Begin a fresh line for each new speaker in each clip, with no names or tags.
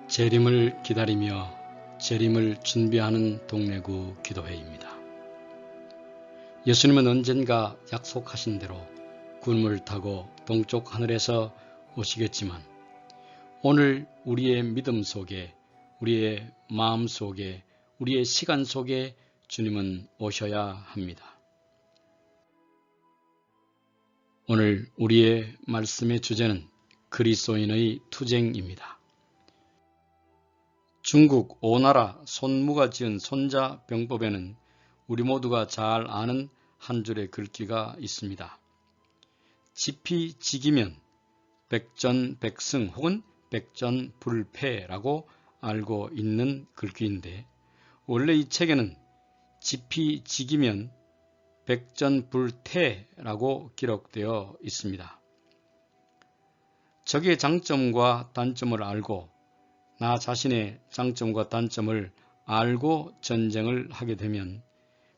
재림을 기다리며 재림을 준비하는 동래구 기도회입니다. 예수님은 언젠가 약속하신 대로 구름을 타고 동쪽 하늘에서 오시겠지만 오늘 우리의 믿음 속에, 우리의 마음 속에, 우리의 시간 속에 주님은 오셔야 합니다. 오늘 우리의 말씀의 주제는 그리스도인의 투쟁입니다. 중국 오나라 손무가 지은 손자병법에는 우리 모두가 잘 아는 한 줄의 글귀가 있습니다. 지피지기면 백전백승 혹은 백전불패라고 알고 있는 글귀인데, 원래 이 책에는 지피지기면 백전불태라고 기록되어 있습니다. 적의 장점과 단점을 알고 나 자신의 장점과 단점을 알고 전쟁을 하게 되면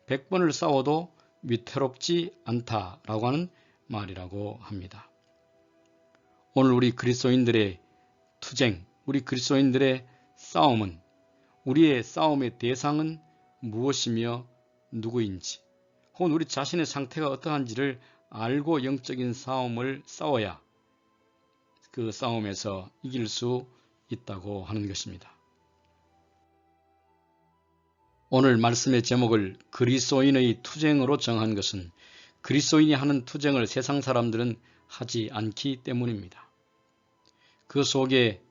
100번을 싸워도 위태롭지 않다라고 하는 말이라고 합니다. 오늘 우리 그리스도인들의 투쟁, 우리 그리스도인들의 싸움은, 우리의 싸움의 대상은 무엇이며 누구인지, 혹은 우리 자신의 상태가 어떠한지를 알고 영적인 싸움을 싸워야 그 싸움에서 이길 수 있다고 하는 것입니다. 오늘 말씀의 제목을 그리스도인의 투쟁으로 정한 것은 그리스도인이 하는 투쟁을 세상 사람들은 하지 않기 때문입니다. 그 속에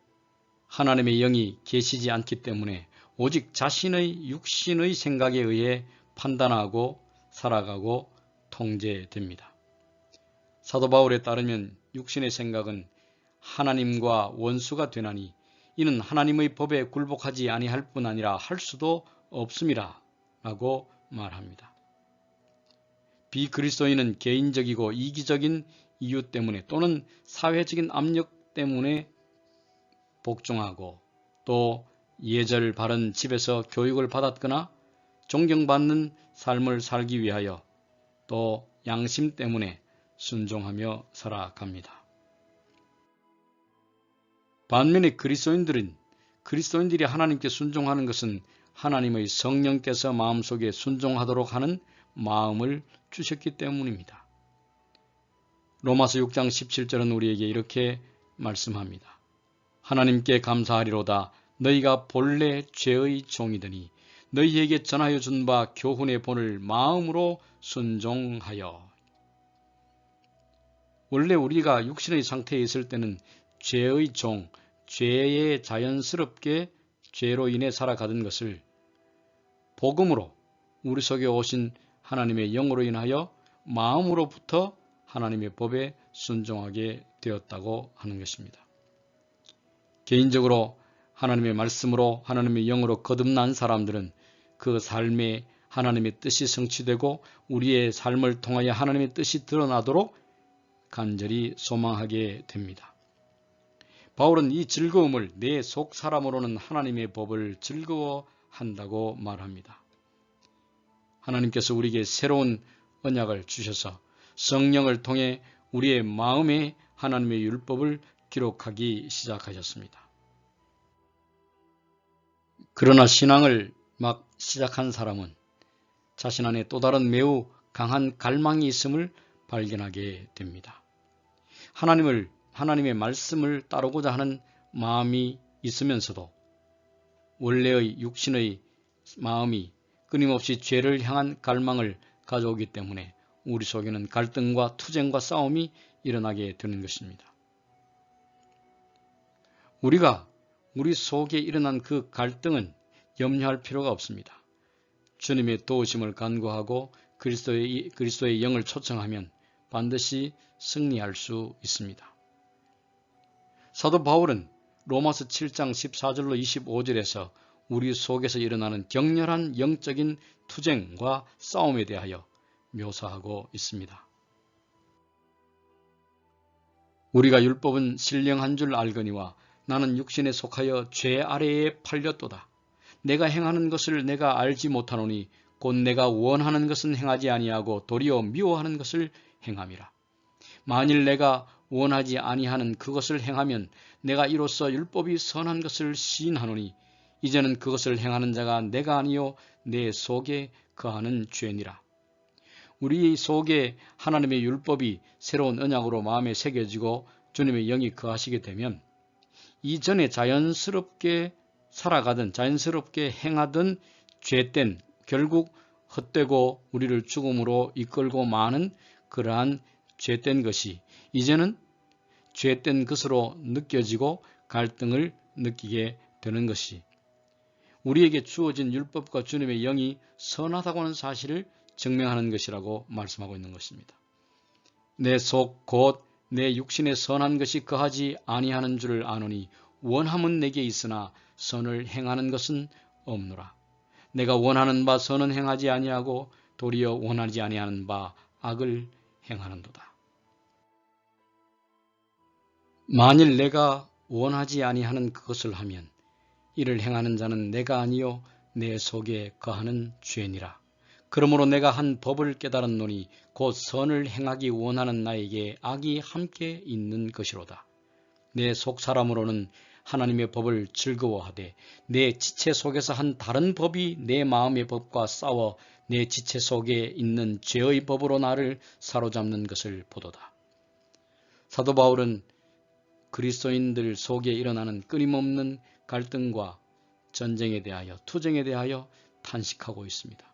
하나님의 영이 계시지 않기 때문에 오직 자신의 육신의 생각에 의해 판단하고 살아가고 통제됩니다. 사도 바울에 따르면 육신의 생각은 하나님과 원수가 되나니 이는 하나님의 법에 굴복하지 아니할 뿐 아니라 할 수도 없음이라 라고 말합니다. 비그리스도인은 개인적이고 이기적인 이유 때문에 또는 사회적인 압력 때문에 복종하고, 또 예절 바른 집에서 교육을 받았거나 존경받는 삶을 살기 위하여 또 양심 때문에 순종하며 살아갑니다. 반면에 그리스도인들이 하나님께 순종하는 것은 하나님의 성령께서 마음속에 순종하도록 하는 마음을 주셨기 때문입니다. 로마서 6장 17절은 우리에게 이렇게 말씀합니다. 하나님께 감사하리로다. 너희가 본래 죄의 종이더니 너희에게 전하여 준 바 교훈의 본을 마음으로 순종하여. 원래 우리가 육신의 상태에 있을 때는 죄의 종, 죄에 자연스럽게 죄로 인해 살아가던 것을 복음으로 우리 속에 오신 하나님의 영으로 인하여 마음으로부터 하나님의 법에 순종하게 되었다고 하는 것입니다. 개인적으로 하나님의 말씀으로, 하나님의 영으로 거듭난 사람들은 그 삶에 하나님의 뜻이 성취되고 우리의 삶을 통하여 하나님의 뜻이 드러나도록 간절히 소망하게 됩니다. 바울은 이 즐거움을 내 속 사람으로는 하나님의 법을 즐거워한다고 말합니다. 하나님께서 우리에게 새로운 언약을 주셔서 성령을 통해 우리의 마음에 하나님의 율법을 기록하기 시작하셨습니다. 그러나 신앙을 막 시작한 사람은 자신 안에 또 다른 매우 강한 갈망이 있음을 발견하게 됩니다. 하나님의 말씀을 따르고자 하는 마음이 있으면서도 원래의 육신의 마음이 끊임없이 죄를 향한 갈망을 가져오기 때문에 우리 속에는 갈등과 투쟁과 싸움이 일어나게 되는 것입니다. 우리가 우리 속에 일어난 그 갈등은 염려할 필요가 없습니다. 주님의 도우심을 간구하고 그리스도의 영을 초청하면 반드시 승리할 수 있습니다. 사도 바울은 로마서 7장 14절로 25절에서 우리 속에서 일어나는 격렬한 영적인 투쟁과 싸움에 대하여 묘사하고 있습니다. 우리가 율법은 신령한 줄 알거니와 나는 육신에 속하여 죄 아래에 팔렸도다. 내가 행하는 것을 내가 알지 못하노니 곧 내가 원하는 것은 행하지 아니하고 도리어 미워하는 것을 행함이라. 만일 내가 원하지 아니하는 그것을 행하면 내가 이로써 율법이 선한 것을 시인하노니 이제는 그것을 행하는 자가 내가 아니요 내 속에 거하는 죄니라. 우리 속에 하나님의 율법이 새로운 언약으로 마음에 새겨지고 주님의 영이 거하시게 되면 이전에 자연스럽게 살아가던 자연스럽게 행하던 죄된 결국 헛되고 우리를 죽음으로 이끌고 마는 그러한 죄된 것이 이제는 죄된 것으로 느껴지고 갈등을 느끼게 되는 것이 우리에게 주어진 율법과 주님의 영이 선하다고 하는 사실을 증명하는 것이라고 말씀하고 있는 것입니다. 내 속 곧 내 육신에 선한 것이 거하지 아니하는 줄을 아노니 원함은 내게 있으나 선을 행하는 것은 없노라. 내가 원하는 바 선은 행하지 아니하고 도리어 원하지 아니하는 바 악을 행하는도다. 만일 내가 원하지 아니하는 그것을 하면 이를 행하는 자는 내가 아니요 내 속에 거하는 죄니라. 그러므로 내가 한 법을 깨달았노니 곧 선을 행하기 원하는 나에게 악이 함께 있는 것이로다. 내 속 사람으로는 하나님의 법을 즐거워하되 내 지체 속에서 한 다른 법이 내 마음의 법과 싸워 내 지체 속에 있는 죄의 법으로 나를 사로잡는 것을 보도다. 사도 바울은 그리스도인들 속에 일어나는 끊임없는 갈등과 전쟁에 대하여 투쟁에 대하여 탄식하고 있습니다.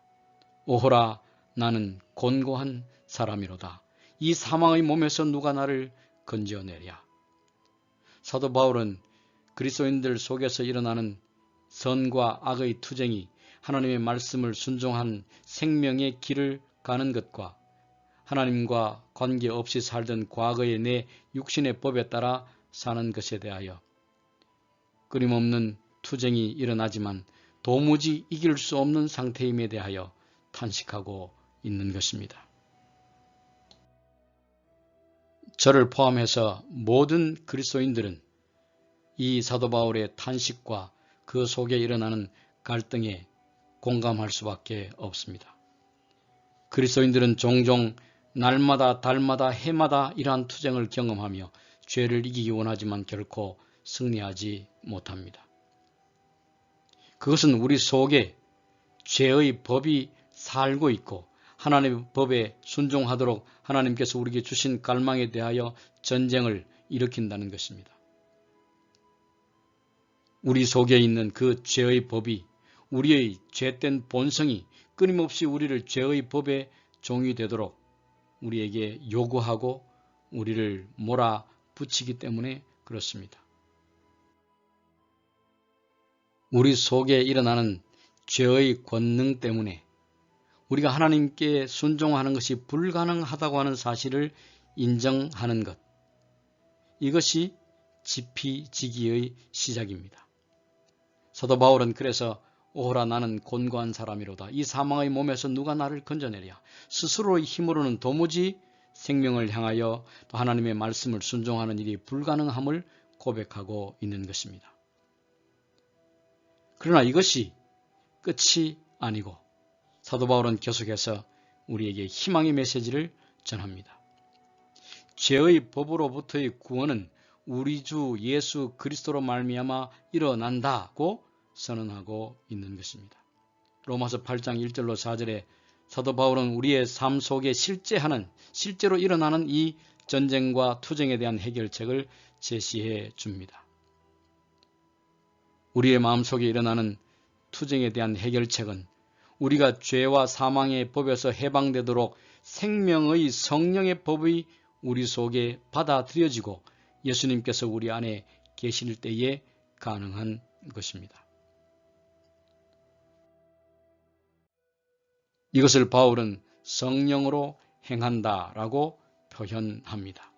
오호라 나는 곤고한 사람이로다. 이 사망의 몸에서 누가 나를 건져내랴. 사도 바울은 그리스도인들 속에서 일어나는 선과 악의 투쟁이 하나님의 말씀을 순종한 생명의 길을 가는 것과 하나님과 관계없이 살던 과거의 내 육신의 법에 따라 사는 것에 대하여 끊임없는 투쟁이 일어나지만 도무지 이길 수 없는 상태임에 대하여 탄식하고 있는 것입니다. 저를 포함해서 모든 그리스도인들은 이 사도 바울의 탄식과 그 속에 일어나는 갈등에 공감할 수밖에 없습니다. 그리스도인들은 종종 날마다 달마다 해마다 이러한 투쟁을 경험하며 죄를 이기기 원하지만 결코 승리하지 못합니다. 그것은 우리 속에 죄의 법이 살고 있고 하나님의 법에 순종하도록 하나님께서 우리에게 주신 갈망에 대하여 전쟁을 일으킨다는 것입니다. 우리 속에 있는 그 죄의 법이 우리의 죄된 본성이 끊임없이 우리를 죄의 법에 종이 되도록 우리에게 요구하고 우리를 몰아붙이기 때문에 그렇습니다. 우리 속에 일어나는 죄의 권능 때문에 우리가 하나님께 순종하는 것이 불가능하다고 하는 사실을 인정하는 것, 이것이 지피지기의 시작입니다. 사도 바울은 그래서 오호라 나는 곤고한 사람이로다. 이 사망의 몸에서 누가 나를 건져내랴. 스스로의 힘으로는 도무지 생명을 향하여 또 하나님의 말씀을 순종하는 일이 불가능함을 고백하고 있는 것입니다. 그러나 이것이 끝이 아니고 사도 바울은 계속해서 우리에게 희망의 메시지를 전합니다. 죄의 법으로부터의 구원은 우리 주 예수 그리스도로 말미암아 일어난다고 선언하고 있는 것입니다. 로마서 8장 1절로 4절에 사도 바울은 우리의 삶 속에 실제로 일어나는 이 전쟁과 투쟁에 대한 해결책을 제시해 줍니다. 우리의 마음속에 일어나는 투쟁에 대한 해결책은 우리가 죄와 사망의 법에서 해방되도록 생명의 성령의 법이 우리 속에 받아들여지고 예수님께서 우리 안에 계실 때에 가능한 것입니다. 이것을 바울은 성령으로 행한다라고 표현합니다.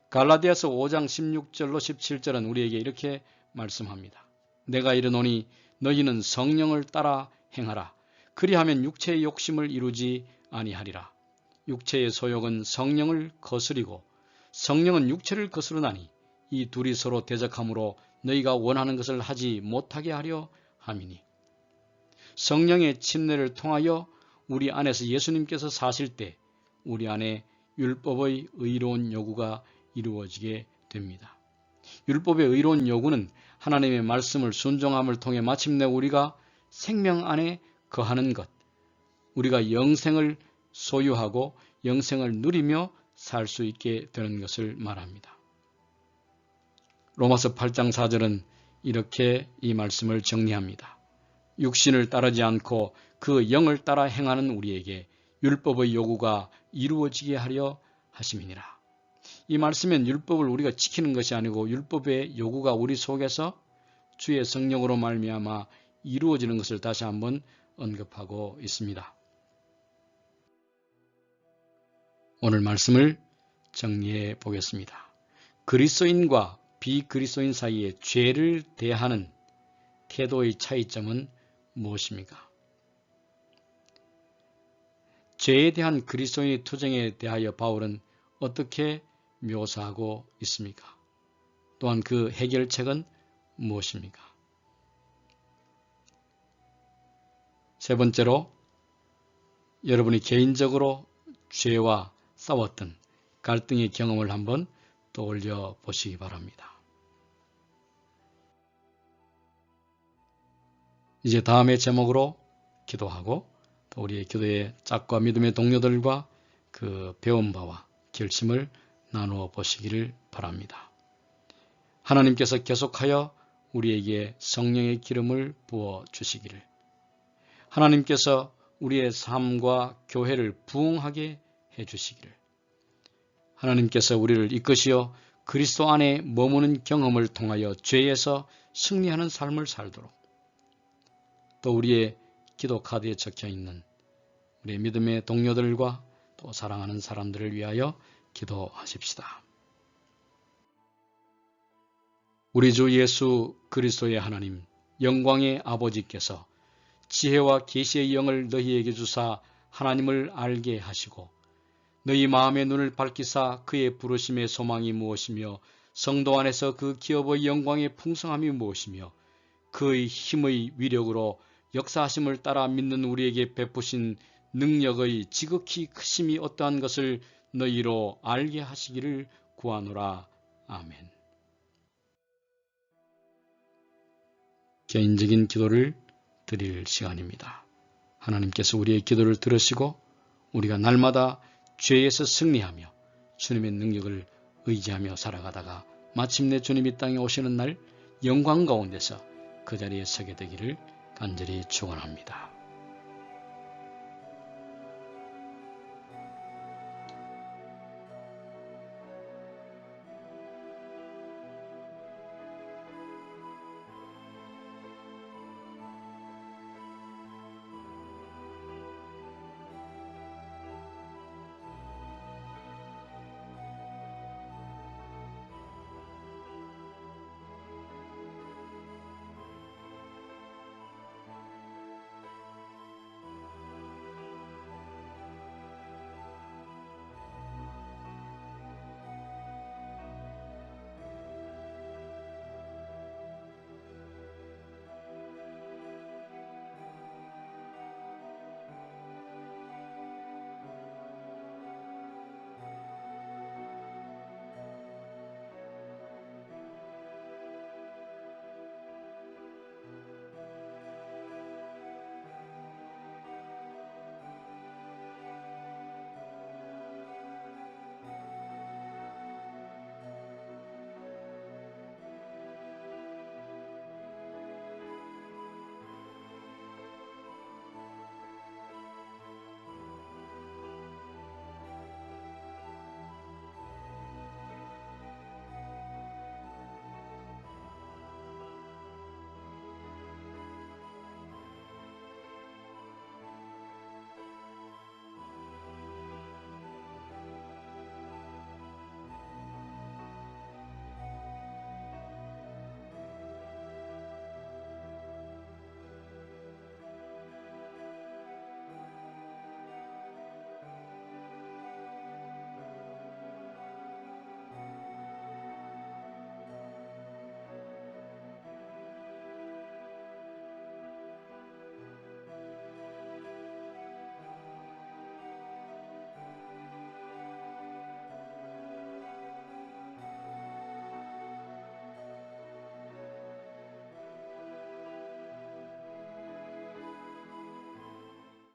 갈라디아서 5장 16절로 17절은 우리에게 이렇게 말씀합니다. 내가 이르노니 너희는 성령을 따라 행하라. 그리하면 육체의 욕심을 이루지 아니하리라. 육체의 소욕은 성령을 거스리고 성령은 육체를 거스르나니 이 둘이 서로 대적하므로 너희가 원하는 것을 하지 못하게 하려 함이니. 성령의 침례를 통하여 우리 안에서 예수님께서 사실 때 우리 안에 율법의 의로운 요구가 이루어지게 됩니다. 율법의 의로운 요구는 하나님의 말씀을 순종함을 통해 마침내 우리가 생명 안에 거하는 것, 우리가 영생을 소유하고 영생을 누리며 살 수 있게 되는 것을 말합니다. 로마서 8장 4절은 이렇게 이 말씀을 정리합니다. 육신을 따르지 않고 그 영을 따라 행하는 우리에게 율법의 요구가 이루어지게 하려 하심이니라. 이 말씀엔 율법을 우리가 지키는 것이 아니고 율법의 요구가 우리 속에서 주의 성령으로 말미암아 이루어지는 것을 다시 한번 언급하고 있습니다. 오늘 말씀을 정리해 보겠습니다. 그리스도인과 비그리스도인 사이에 죄를 대하는 태도의 차이점은 무엇입니까? 죄에 대한 그리스도인의 투쟁에 대하여 바울은 어떻게 묘사하고 있습니까? 또한 그 해결책은 무엇입니까? 세 번째로 여러분이 개인적으로 죄와 싸웠던 갈등의 경험을 한번 떠올려 보시기 바랍니다. 이제 다음의 제목으로 기도하고 또 우리의 기도의 짝과 믿음의 동료들과 그 배운 바와 결심을 나누어 보시기를 바랍니다. 하나님께서 계속하여 우리에게 성령의 기름을 부어 주시기를, 하나님께서 우리의 삶과 교회를 부흥하게 해주시기를, 하나님께서 우리를 이끄시어 그리스도 안에 머무는 경험을 통하여 죄에서 승리하는 삶을 살도록, 또 우리의 기도 카드에 적혀있는 우리의 믿음의 동료들과 또 사랑하는 사람들을 위하여 기도하십시다. 우리 주 예수 그리스도의 하나님, 영광의 아버지께서 지혜와 계시의 영을 너희에게 주사 하나님을 알게 하시고 너희 마음의 눈을 밝히사 그의 부르심의 소망이 무엇이며 성도 안에서 그 기업의 영광의 풍성함이 무엇이며 그의 힘의 위력으로 역사하심을 따라 믿는 우리에게 베푸신 능력의 지극히 크심이 어떠한 것을 너희로 알게 하시기를 구하노라. 아멘. 개인적인 기도를 드릴 시간입니다. 하나님께서 우리의 기도를 들으시고 우리가 날마다 죄에서 승리하며 주님의 능력을 의지하며 살아가다가 마침내 주님이 땅에 오시는 날 영광 가운데서 그 자리에 서게 되기를 간절히 축원합니다.